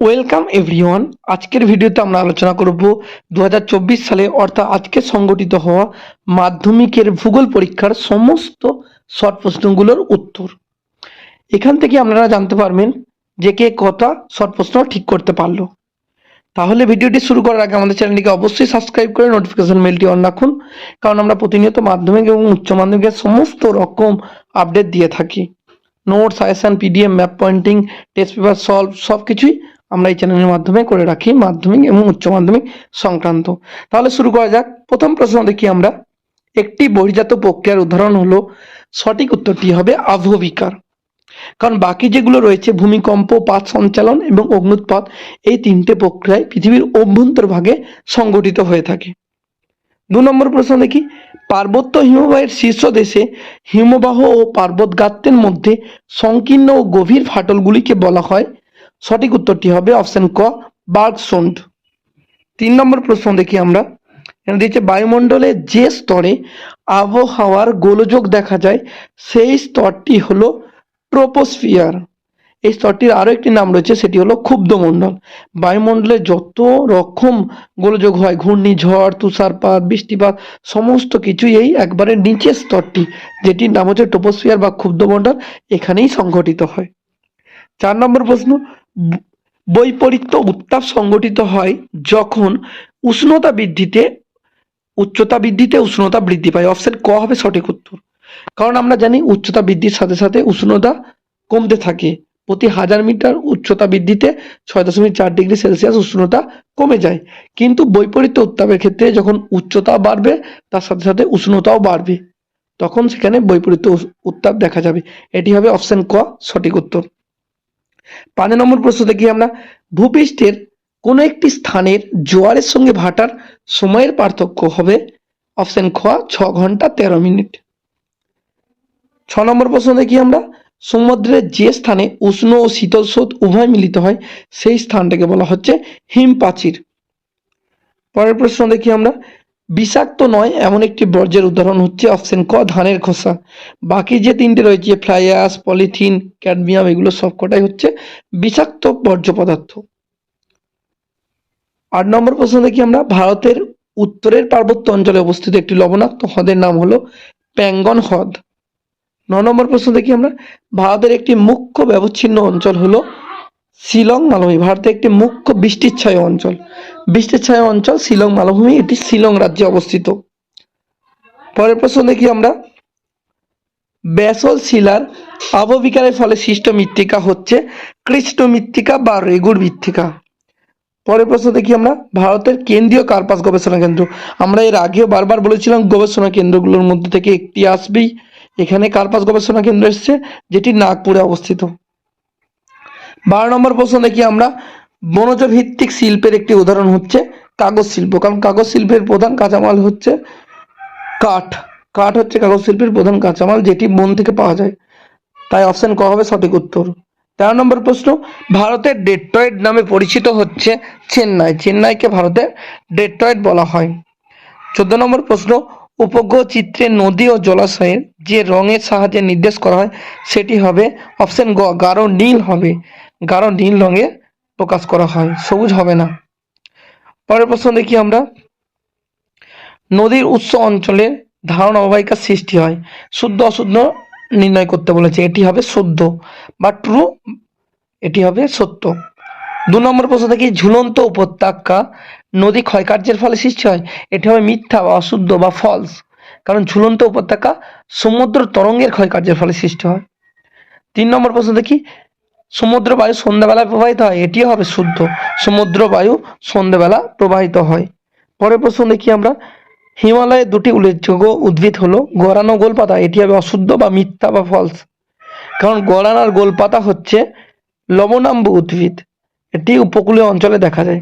Welcome everyone. আজকের ভিডিওতে আমরা আলোচনা করব 2024 সালে অর্থাৎ আজকে সংগঠিত হওয়া মাধ্যমিকের ভূগোল পরীক্ষার সমস্ত শর্ট প্রশ্নগুলোর উত্তর। এখান থেকে আপনারা জানতে পারবেন যে কে কটা শর্ট প্রশ্ন ঠিক করতে পারলো। তাহলে ভিডিওটি শুরু করার আগে আমাদের চ্যানেলটিকে অবশ্যই সাবস্ক্রাইব করে নোটিফিকেশন মেলটি অন রাখুন, কারণ আমরা প্রতিনিয়ত মাধ্যমিক এবং উচ্চ মাধ্যমিকের সমস্ত রকম আপডেট দিয়ে থাকি। Note, suggestion, PDF, map pointing, test paper solve সব কিছুই আমরা এই চ্যানেলের মাধ্যমে করে রাখি মাধ্যমিক এবং উচ্চ মাধ্যমিক সংক্রান্ত। তাহলে শুরু করা যাক। প্রথম প্রশ্ন দেখি আমরা, একটি বহির্জাত প্রক্রিয়ার উদাহরণ হলো, সঠিক উত্তরটি হবে আবহবিকার। কারণ বাকি যেগুলো রয়েছে ভূমিকম্প, পাত সঞ্চালন এবং অগ্নুৎপাত, এই তিনটে প্রক্রিয়ায় পৃথিবীর অভ্যন্তরভাগে সংগঠিত হয়ে থাকে। 2 নম্বর প্রশ্ন দেখি, পার্বত্য হিমবাহের শীর্ষ দেশে হিমবাহ ও পার্বত গাত্রের মধ্যে সংকীর্ণ ও গভীর ফাটলগুলিকে বলা হয়। সঠিক উত্তরটি হবে অপশন ক, বার্গসন্ড। 3 নম্বর প্রশ্ন দেখি আমরা, এখানে দিয়েছে বায়ুমণ্ডলের যে স্তরে আবহাওয়ার গোলযোগ দেখা যায় সেই স্তরটি হলো ট্রোপোস্ফিয়ার। এই স্তরটির আরো একটি নাম রয়েছে, সেটি হলো ক্ষুব্ধমণ্ডল। বায়ুমণ্ডলে যত রকম গোলযোগ হয়, ঘূর্ণিঝড়, তুষারপাত, বৃষ্টিপাত, সমস্ত কিছুই এই একবারে নিচের স্তরটি, যেটির নাম হচ্ছে ট্রোপোস্ফিয়ার বা ক্ষুব্ধমণ্ডল, এখানেই সংঘটিত হয়। 4 নম্বর প্রশ্ন, বৈপরীত্য উত্তাপ সংঘটিত হয় যখন উষ্ণতা বৃদ্ধিতে উচ্চতা বৃদ্ধিতে উষ্ণতা বৃদ্ধি পায়। অপশন ক হবে সঠিক উত্তর। কারণ আমরা জানি উচ্চতা বৃদ্ধির সাথে সাথে উষ্ণতা কমতে থাকে। প্রতি 1000 মিটার উচ্চতা বৃদ্ধিতে 6.4 ডিগ্রি সেলসিয়াস উষ্ণতা কমে যায়। কিন্তু বৈপরীত্য উত্তাপের ক্ষেত্রে যখন উচ্চতা বাড়বে তার সাথে সাথে উষ্ণতাও বাড়বে, তখন সেখানে বৈপরীত্য উত্তাপ দেখা যাবে। এটি হবে অপশন ক সঠিক উত্তর। 5 নম্বর প্রশ্ন দেখি আমরা, ভূপৃষ্ঠের কোন একটি স্থানের জোয়ারের সঙ্গে ভাটার সময়ের পার্থক্য হবে। অপশন খ 6 ঘন্টা 13 মিনিট। 6 নম্বর প্রশ্ন দেখি আমরা, সমুদ্রের যে স্থানে উষ্ণ ও শীতল স্রোত উভয় মিলিত হয় সেই স্থানটাকে বলা হচ্ছে হিমপ্রাচীর। পরের প্রশ্ন দেখি আমরা, বিষাক্ত নয় এমন একটি বর্জ্যের উদাহরণ হচ্ছে অপশন ক ধানের খোসা। বাকি যে তিনটে রয়েছে ফ্লাই অ্যাশ, পলিথিন, ক্যাডমিয়াম, এগুলো সবকটাই হচ্ছে বিষাক্ত বর্জ্য পদার্থ। 8 নম্বর প্রশ্ন দেখি আমরা, ভারতের উত্তরের পার্বত্য অঞ্চলে অবস্থিত একটি লবণাক্ত হ্রদের নাম হলো প্যাঙ্গন হ্রদ। 9 নম্বর প্রশ্ন দেখি আমরা, ভারতের একটি মুখ্য ব্যবচ্ছিন্ন অঞ্চল হলো শিলং মালভূমি। ভারতের একটি মুখ্য বৃষ্টিচ্ছায়া অঞ্চল শিলং মালভূমি, এটি শিলং রাজ্যে অবস্থিত। পরের প্রশ্ন দেখি আমরা, ব্যাসল্ট শিলার আবহবিকারের ফলে সৃষ্ট মৃত্তিকা হচ্ছে কৃষ্ণ মৃত্তিকা বা রেগুর মৃত্তিকা। পরের প্রশ্ন দেখি আমরা, ভারতের কেন্দ্রীয় কার্পাস গবেষণা কেন্দ্র। আমরা এর আগেও বারবার বলেছিলাম গবেষণা কেন্দ্রগুলোর মধ্যে থেকে একটি আসবেই। এখানে কার্পাস গবেষণা কেন্দ্র এসছে, যেটি নাগপুরে অবস্থিত। 12 নম্বর প্রশ্ন দেখি আমরা, বনজ ভিত্তিক শিল্পের একটি উদাহরণ হচ্ছে কাগজ শিল্প। কারণ কাগজ শিল্পের প্রধান কাঁচামাল হচ্ছে কাঠ। কাঠ হচ্ছে কাগজ শিল্পের প্রধান কাঁচামাল, যেটি বন থেকে পাওয়া যায়। তাই অপশন ক হবে সঠিক উত্তর। 13 নম্বর প্রশ্ন, ভারতের ডেট্রয়েট নামে পরিচিত হচ্ছে চেন্নাই। চেন্নাইকে ভারতের ডেট্রয়েট বলা হয়। 14 নম্বর প্রশ্ন, উপগ্রহ চিত্রে নদী ও জলাশয়ের যে রঙের সাহায্যে নির্দেশ করা হয় সেটি হবে অপশন গ গাঢ় নীল হবে। গাঢ় নীল রঙে প্রকাশ করা হয়, সবুজ হবে না। পরের প্রশ্ন দেখি আমরা, নদীর উৎস অঞ্চলে ধারণ অববাহিকার সৃষ্টি হয়। শুদ্ধ অশুদ্ধ নির্ণয় করতে বলেছে, এটি হবে শুদ্ধ বা ট্রু, এটি হবে সত্য। 2 নম্বর প্রশ্ন দেখি, ঝুলন্ত উপত্যকা নদী ক্ষয়কার্যের ফলে সৃষ্টি হয়। এটি হবে মিথ্যা বা অশুদ্ধ বা ফলস, কারণ ঝুলন্ত উপত্যকা সমুদ্র তরঙ্গের ক্ষয়কার্যের ফলে সৃষ্টি হয়। 3 নম্বর প্রশ্ন দেখি, সমুদ্র বায়ু সন্ধ্যাবেলায় প্রবাহিত হয়। এটিও হবে শুদ্ধ, সমুদ্র বায়ু সন্ধ্যাবেলা প্রবাহিত হয়। পরের প্রশ্ন দেখি আমরা, হিমালয়ের দুটি উল্লেখযোগ্য উদ্ভিদ হলো গরান ও গোলপাতা। এটি হবে অশুদ্ধ বা মিথ্যা বা ফলস, কারণ গরান আর গোলপাতা হচ্ছে লবণাম্বু উদ্ভিদ, এটি উপকূলীয় অঞ্চলে দেখা যায়।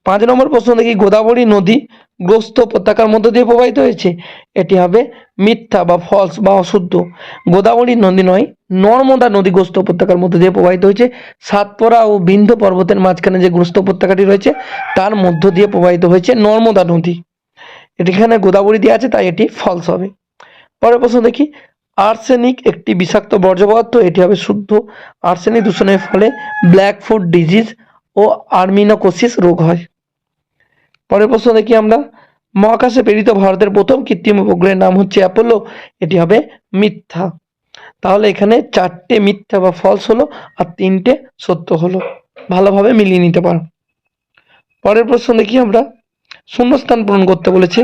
5 নম্বর প্রশ্ন দেখি, গোদাবরী নদী গ্রস্ত উপত্যকার মধ্য দিয়ে প্রবাহিত হয়েছে। এটি হবে মিথ্যা বা ফলস বা অশুদ্ধ। গোদাবরী নদী নয়, নর্মদা নদী গ্রস্ত উপত্যকার মধ্য দিয়ে প্রবাহিত হয়েছে। সাতপুরা ও বিন্ধ্য পর্বতের মাঝখানে যে গ্রস্ত উপত্যকাটি রয়েছে তার মধ্য দিয়ে প্রবাহিত হয়েছে নর্মদা নদী। এখানে গোদাবরী দিয়ে আছে, তাই এটি ফলস হবে। পরের প্রশ্ন দেখি, আর্সেনিক একটি বিষাক্ত বর্জ্য পদার্থ, এটি হবে শুদ্ধ। আর্সেনিক দূষণের ফলে ব্ল্যাক ফুট ডিজিজ ও আর্মিনোকোসিস রোগ হয়। পরের প্রশ্ন দেখি আমরা, মহাকাশে প্রেরিত ভারতের প্রথম কৃত্রিম উপগ্রহের নাম হচ্ছে অ্যাপোলো, এটি হবে মিথ্যা। তাহলে এখানে 4টে মিথ্যা বা ফলস হলো আর 3টে সত্য হলো, ভালোভাবে মিলিয়ে নিতে পারো। পরের প্রশ্ন দেখি আমরা, শূন্যস্থান পূরণ করতে বলেছে।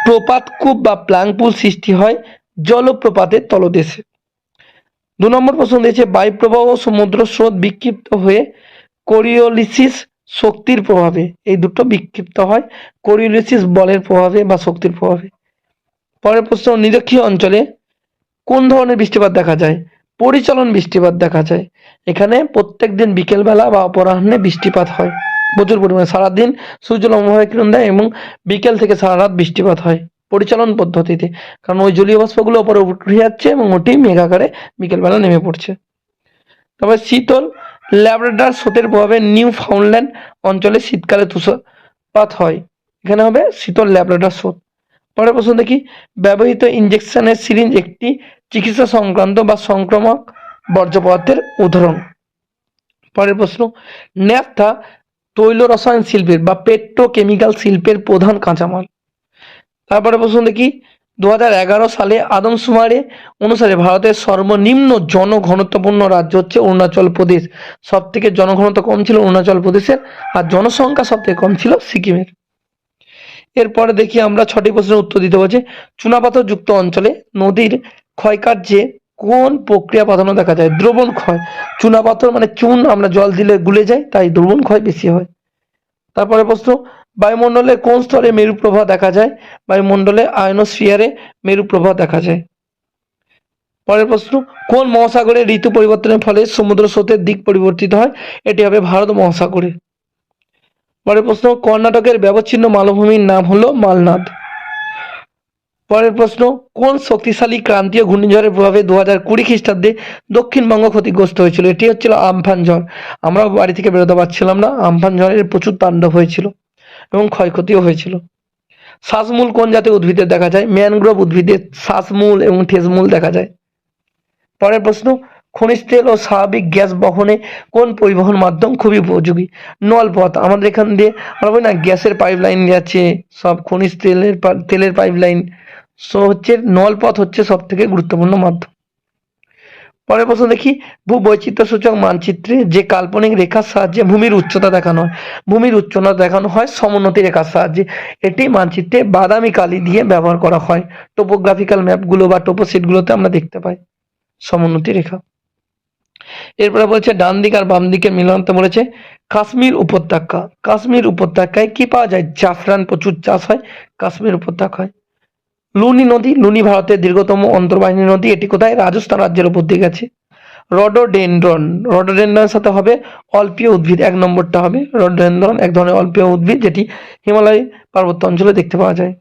প্রপাত কূপ বা প্লাং পুল সৃষ্টি হয় জলপ্রপাতের তলদেশে। 2 নম্বর প্রশ্ন দিয়েছে, বায়ুপ্রবাহ ও সমুদ্র স্রোত বিক্ষিপ্ত হয়ে কোরিওলিসিস শক্তির প্রভাবে, এই দুটো বিক্ষিপ্ত হয় কোরিওলিসিস বলের প্রভাবে বা শক্তির প্রভাবে। পরের প্রশ্ন, নিরক্ষীয় অঞ্চলে কোন ধরনের বৃষ্টিপাত দেখা যায়? পরিচলন বৃষ্টিপাত দেখা যায়। এখানে প্রত্যেকদিন বিকেলবেলা বা অপরাহ্নে বৃষ্টিপাত হয় প্রচুর পরিমাণে, সারাদিন সূর্য লম্বভাবে কিরণ দেয় এবং বিকেল থেকে সারা রাত বৃষ্টিপাত হয় পরিচালন পদ্ধতিতে, কারণ ওই জলীয় বাষ্পগুলো উপরে উঠে যাচ্ছে এবং ওটি মেঘাকারে বিকেলবেলা নেমে পড়ছে। তবে শীতল ল্যাব্রাডর স্রোতের প্রভাবে নিউ ফাউন্ডল্যান্ড অঞ্চলে শীতকালে তুষারপাত হয়, এখানে হবে শীতল ল্যাব্রাডর স্রোত। পরের প্রশ্ন দেখি, ব্যবহৃত ইনজেকশনের সিরিঞ্জ একটি চিকিৎসা সংক্রান্ত বা সংক্রামক বর্জ্য পদার্থের উদাহরণ। পরের প্রশ্ন, ন্যাপথা তৈল রসায়ন শিল্পের বা পেট্রোকেমিক্যাল শিল্পের প্রধান কাঁচামাল। তারপরে প্রশ্ন দেখি, 2011 সালে আদমশুমারি অনুসারে ভারতের সর্বনিম্ন জনঘনত্বপূর্ণ রাজ্য হচ্ছে অরুণাচল প্রদেশ। সব থেকে জনঘনত্ব কম ছিল অরুণাচল প্রদেশের, আর জনসংখ্যা সব থেকে কম ছিল সিকিমের। এরপরে দেখি আমরা 6টি প্রশ্নের উত্তর দিতে বলছে। চুনাপাথর যুক্ত অঞ্চলে নদীর ক্ষয়কার্যে কোন প্রক্রিয়া প্রাধান্য দেখা যায়? দ্রবণ ক্ষয়। চুনাপাথর মানে চুন আমরা জল দিলে গুলে যায়, তাই দ্রবণ ক্ষয় বেশি হয়। তারপরে প্রশ্ন, বায়ুমণ্ডলের কোন স্তরে মেরু প্রবাহ দেখা যায়? বায়ুমণ্ডলে আয়নোস্ফিয়ারে মেরু প্রবাহ দেখা যায়। পরের প্রশ্ন, কোন মহাসাগরে ঋতু পরিবর্তনের ফলে সমুদ্র স্রোতের দিক পরিবর্তিত হয়? এটি হবে ভারত মহাসাগরে। পরের প্রশ্ন, কর্ণাটকের ব্যবচ্ছিন্ন মালভূমির নাম হলো মালনাদ। পরের প্রশ্ন, কোন শক্তিশালী ক্রান্তীয় ঘূর্ণিঝড়ের প্রভাবে 2020 খ্রিস্টাব্দে দক্ষিণবঙ্গ ক্ষতিগ্রস্ত হয়েছিল? এটি হচ্ছিল আমফান ঝড়। আমরা বাড়ি থেকে বেরোতে পারছিলাম না, আমফান ঝড়ের প্রচুর তাণ্ডব হয়েছিল এবং ক্ষয়ক্ষতিও হয়েছিল। শ্বাসমূল কোন জাতীয় উদ্ভিদের দেখা যায়? ম্যানগ্রোভ উদ্ভিদের শ্বাসমূল এবং ঠেসমূল দেখা যায়। পরের প্রশ্ন, খনিজ তেল ও স্বাভাবিক গ্যাস বহনে কোন পরিবহন মাধ্যম খুবই উপযোগী? নলপথ। আমাদের এখান দিয়ে আমরা বলি না গ্যাসের পাইপ লাইন যাচ্ছে, সব খনিজ তেলের পাইপ লাইন, সো হচ্ছে নলপথ হচ্ছে সব থেকে গুরুত্বপূর্ণ মাধ্যম। পরের প্রশ্ন দেখি, ভূবৈচিত্র্য সূচক মানচিত্রে যে কাল্পনিক রেখার সাহায্যে ভূমির উচ্চতা দেখানো হয়, ভূমির উচ্চতা দেখানো হয় সমোন্নতি রেখার সাহায্যে। এটি মানচিত্রে বাদামি কালি দিয়ে ব্যবহার করা হয়, টোপোগ্রাফিক্যাল ম্যাপগুলো বা টোপোশিটগুলোতে আমরা দেখতে পাই সমোন্নতি রেখা। এরপরে বলছে ডান দিক আর বাম দিকের মিলনতে বলেছে কাশ্মীর উপত্যকা। কাশ্মীর উপত্যকায় কি পাওয়া যায়? জাফরান প্রচুর চাষ হয় কাশ্মীর উপত্যকায়। লুনি নদী, লুনি ভারতের দীর্ঘতম অন্তর্বাহিনী নদী, এটি কোথায়? রাজস্থান রাজ্যের উপর দিয়ে গেছে। রডোডেনড্রন, রডোডেনড্রনের সাথে হবে অল্পীয় উদ্ভিদ, 1 নম্বরটা হবে রডোডেনড্রন, এক ধরনের অল্পীয় উদ্ভিদ যেটি হিমালয় পার্বত্য অঞ্চলে দেখতে পাওয়া যায়।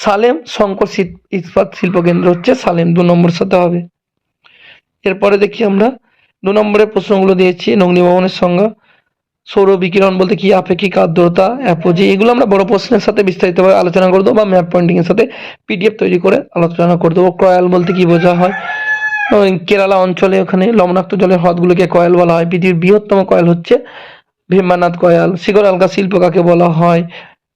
সালেম শঙ্কর ইস্পাত শিল্প কেন্দ্র হচ্ছে সালেম, 2 নম্বর সাথে হবে। এরপরে দেখি আমরা 2 নম্বরের প্রশ্নগুলো দিয়েছি। অগ্নিভবনের সংজ্ঞা, সৌর বিকিরণ বলতে কি, আপেক্ষিক আর্দ্রতা, অ্যাপোজি, এগুলো আমরা বড় প্রশ্নের সাথে বিস্তারিতভাবে আলোচনা করে দেবো বা ম্যাপ পয়েন্টিং এর সাথে পিডিএফ তৈরি করে আলোচনা করে দেবো। কয়াল বলতে কি বোঝা হয়? কেরালা অঞ্চলে ওখানে লবণাক্ত জলের হ্রদগুলোকে কয়াল বলা হয়। পৃথিবীর বৃহত্তম কয়াল হচ্ছে ভীমানাথ কয়াল। শিকর আলগা শিল্প কাকে বলা হয়?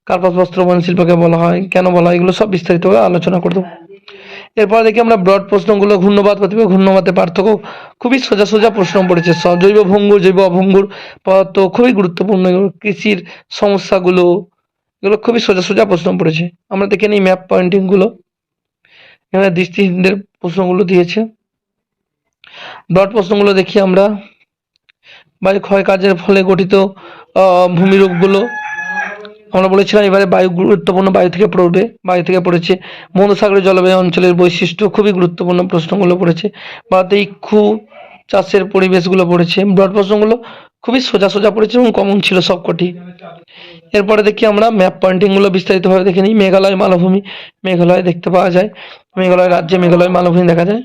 কার্পাস বস্ত্র বয়ন শিল্পকে বলা হয়, কেন বলা হয়, এগুলো সব বিস্তারিতভাবে আলোচনা করে দেবো। এরপর দেখি আমরা ব্রড প্রশ্নগুলো, ঘূর্ণবাদ প্রতিভাগ, ঘূর্ণবাদের পার্থক্য, খুবই সোজা সোজা প্রশ্ন পড়েছে। জৈব ভঙ্গুর, জৈব অভঙ্গুর পদার্থ খুবই গুরুত্বপূর্ণ। কৃষির সমস্যাগুলো, এগুলো খুবই সোজা সোজা প্রশ্ন পড়েছে। আমরা দেখে নিই ম্যাপ পয়েন্টিং গুলো। এখানে দৃষ্টিহীনদের প্রশ্নগুলো দিয়েছে। ব্রড প্রশ্নগুলো দেখি আমরা। বায়ু ক্ষয় কাজের ফলে গঠিত ভূমিরূপগুলো আমরা বলেছিলাম। এবারে বায়ু গুরুত্বপূর্ণ, বায়ু থেকে পড়বে, বায়ু থেকে পড়েছে। মধ্যসাগরীয় জলবায়ু অঞ্চলের বৈশিষ্ট্য, খুবই গুরুত্বপূর্ণ প্রশ্নগুলো পড়েছে। ভারতে ইক্ষু চাষের পরিবেশগুলো পড়েছে। ব্রড প্রশ্নগুলো খুবই সোজা সোজা পড়েছে এবং কমন ছিল সবকটি। এরপরে দেখি আমরা ম্যাপ পয়েন্টিং গুলো বিস্তারিতভাবে দেখে নিই। মেঘালয় মালভূমি, মেঘালয় দেখতে পাওয়া যায়, মেঘালয় রাজ্যে মেঘালয় মালভূমি দেখা যায়।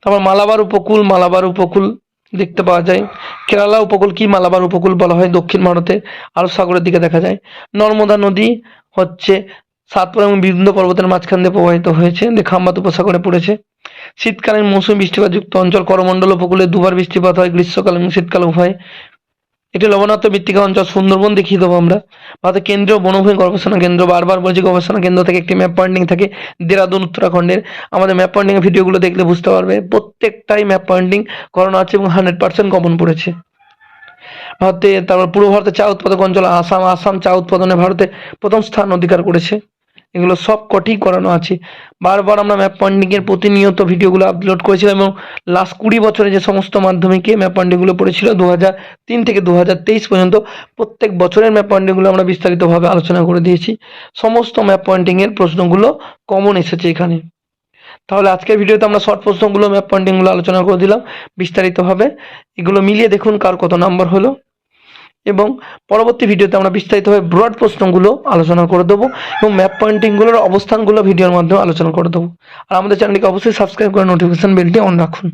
তারপর মালাবার উপকূল, মালাবার উপকূল দেখতে পাওয়া যায়। কেরালা উপকূল কি মালাবার উপকূল বলা হয়, দক্ষিণ ভারতে আরব সাগরের দিকে দেখা যায়। নর্মদা নদী হচ্ছে সাতপুরা এবং বিন্ধ্য পর্বতের মাঝখান দিয়ে প্রবাহিত হয়েছে, খাম্বাত উপসাগরে পড়েছে। শীতকালীন মৌসুমী বৃষ্টিপাতযুক্ত অঞ্চল, করমণ্ডল উপকূলে দুবার বৃষ্টিপাত হয়, গ্রীষ্মকাল এবং শীতকাল উভয়। এটি লবণাক্ত মৃত্তিকা অঞ্চল, সুন্দরবন দেখিয়ে দেবো আমরা। ভারতের কেন্দ্রীয় বনভূমি গবেষণা কেন্দ্র, বারবার বলছি গবেষণা কেন্দ্র থেকে একটি ম্যাপ পয়েন্টিং থাকে দেরাদুন উত্তরাখণ্ডের। আমাদের ম্যাপ পয়েন্টিং এর ভিডিওগুলো দেখলে বুঝতে পারবে প্রত্যেকটাই ম্যাপ পয়েন্টিং করানো আছে এবং 100% কমন পড়েছে। ভারতে তারপর পূর্ব ভারতের চা উৎপাদক অঞ্চল আসাম, আসাম চা উৎপাদনে ভারতে প্রথম স্থান অধিকার করেছে। এগুলো সব কটি করানো আছে। বারবার আমরা ম্যাপ পয়েন্টিং এর প্রতিনিয়ত ভিডিওগুলো আপলোড করেছিলাম এবং লাস্ট 20 বছরে যে সমস্ত মাধ্যমিকে ম্যাপ পয়েন্টিংগুলো পড়েছিল 2003 থেকে 2023 পর্যন্ত প্রত্যেক বছরের ম্যাপ পয়েন্টিংগুলো আমরা বিস্তারিতভাবে আলোচনা করে দিয়েছি। সমস্ত ম্যাপ পয়েন্টিং এর প্রশ্নগুলো কমন এসেছে এখানে। তাহলে আজকের ভিডিওতে আমরা শর্ট প্রশ্নগুলো ম্যাপ পয়েন্টিংগুলো আলোচনা করে দিলাম বিস্তারিতভাবে। এগুলো মিলিয়ে দেখুন কার কত নাম্বার হলো, এবং পরবর্তী ভিডিওতে আমরা বিস্তারিতভাবে ব্রড প্রশ্নগুলো আলোচনা করে দেবো এবং ম্যাপ পয়েন্টিংগুলোর অবস্থানগুলো ভিডিওর মাধ্যমে আলোচনা করে দেবো। আর আমাদের চ্যানেলটিকে অবশ্যই সাবস্ক্রাইব করে নোটিফিকেশন বেলটি অন রাখুন।